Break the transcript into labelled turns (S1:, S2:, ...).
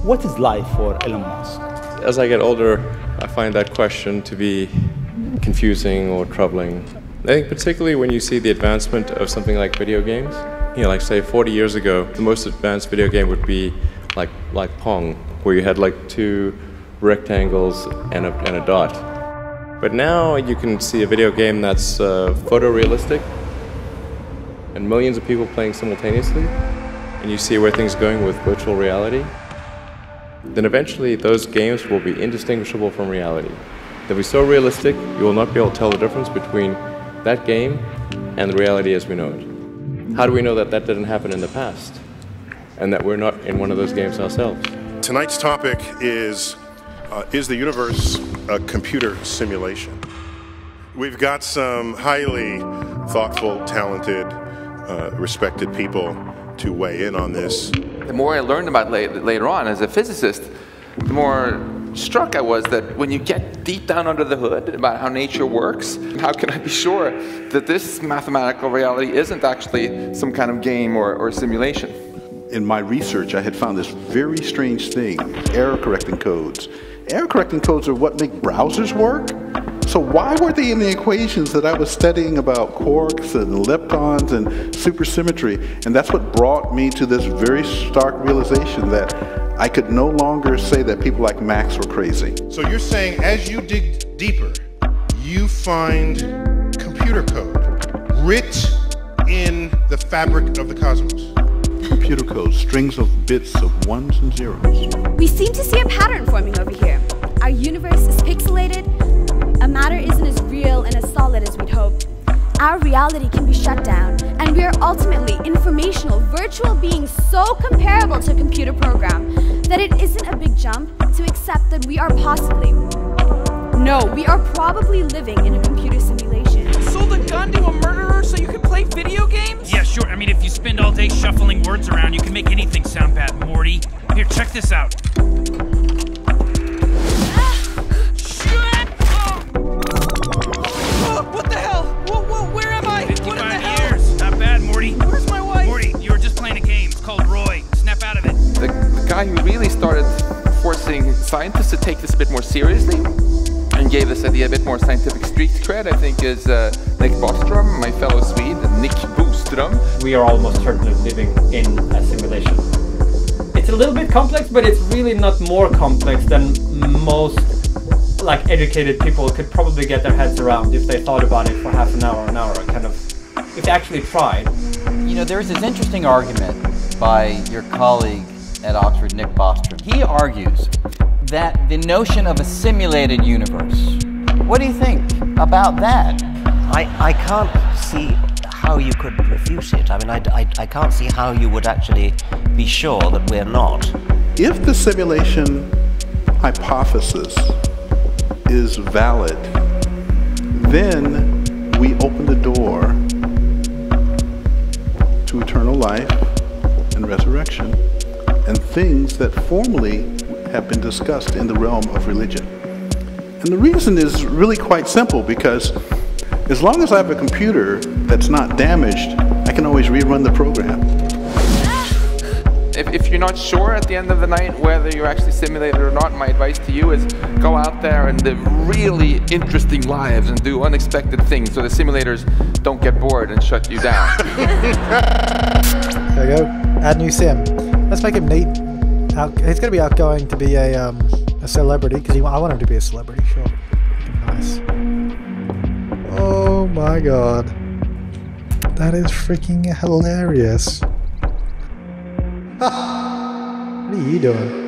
S1: What is life for Elon Musk?
S2: As I get older, I find that question to be confusing or troubling. I think particularly when you see the advancement of something like video games. Like say 40 years ago, the most advanced video game would be like Pong, where you had like two rectangles and a dot. But now you can see a video game that's photorealistic and millions of people playing simultaneously, and you see where things are going with virtual reality. Then eventually those games will be indistinguishable from reality. They'll be so realistic, you will not be able to tell the difference between that game and the reality as we know it. How do we know that that didn't happen in the past and that we're not in one of those games ourselves?
S3: Tonight's topic is the universe a computer simulation? We've got some highly thoughtful, talented, respected people to weigh in on this.
S4: The more I learned about later on as a physicist, the more struck I was that when you get deep down under the hood about how nature works, how can I be sure that this mathematical reality isn't actually some kind of game or simulation?
S5: In my research, I had found this very strange thing, error correcting codes. Error correcting codes are what make browsers work. So why were they in the equations that I was studying about quarks and leptons and supersymmetry? And that's what brought me to this very stark realization that I could no longer say that people like Max were crazy.
S3: So you're saying as you dig deeper, you find computer code writ in the fabric of the cosmos.
S5: Computer code, strings of bits of ones and zeros.
S6: We seem to see a pattern forming over here. Our universe is pixelated. A matter isn't as real and as solid as we'd hoped. Our reality can be shut down, and we are ultimately informational, virtual beings so comparable to a computer program that it isn't a big jump to accept that we are possibly, no, we are probably living in a computer simulation.
S7: Sold a gun to a murderer so you can play video games?
S8: Yeah, sure. I mean, if you spend all day shuffling words around, you can make anything sound bad, Morty. Here, check this out.
S7: What the hell? Whoa, where am I?
S8: 55 years. Not bad, Morty.
S7: Where's my wife?
S8: Morty, you were just playing a game. It's called Roy. Snap out of it.
S4: The guy who really started forcing scientists to take this a bit more seriously and gave this idea a bit more scientific street cred, I think, is Nick Bostrom, my fellow Swede, Nick Bostrom.
S9: We are almost certainly living in a simulation. It's a little bit complex, but it's really not more complex than most educated people could probably get their heads around if they thought about it for half an hour, kind of, if they actually tried.
S10: You know, there's this interesting argument by your colleague at Oxford, Nick Bostrom. He argues that the notion of a simulated universe, what do you think about that?
S11: I can't see how you could refute it. I mean, I can't see how you would actually be sure that we're not.
S5: If the simulation hypothesis is valid, then we open the door to eternal life and resurrection and things that formerly have been discussed in the realm of religion. And the reason is really quite simple, because as long as I have a computer that's not damaged, I can always rerun the program.
S4: If you're not sure at the end of the night whether you're actually simulated or not, my advice to you is go out there and live really interesting lives and do unexpected things so the simulators don't get bored and shut you down.
S12: There we go. Add new sim. Let's make him neat. He's going to be outgoing to be a celebrity, because I want him to be a celebrity, sure. Nice. Oh my god. That is freaking hilarious. What are you doing?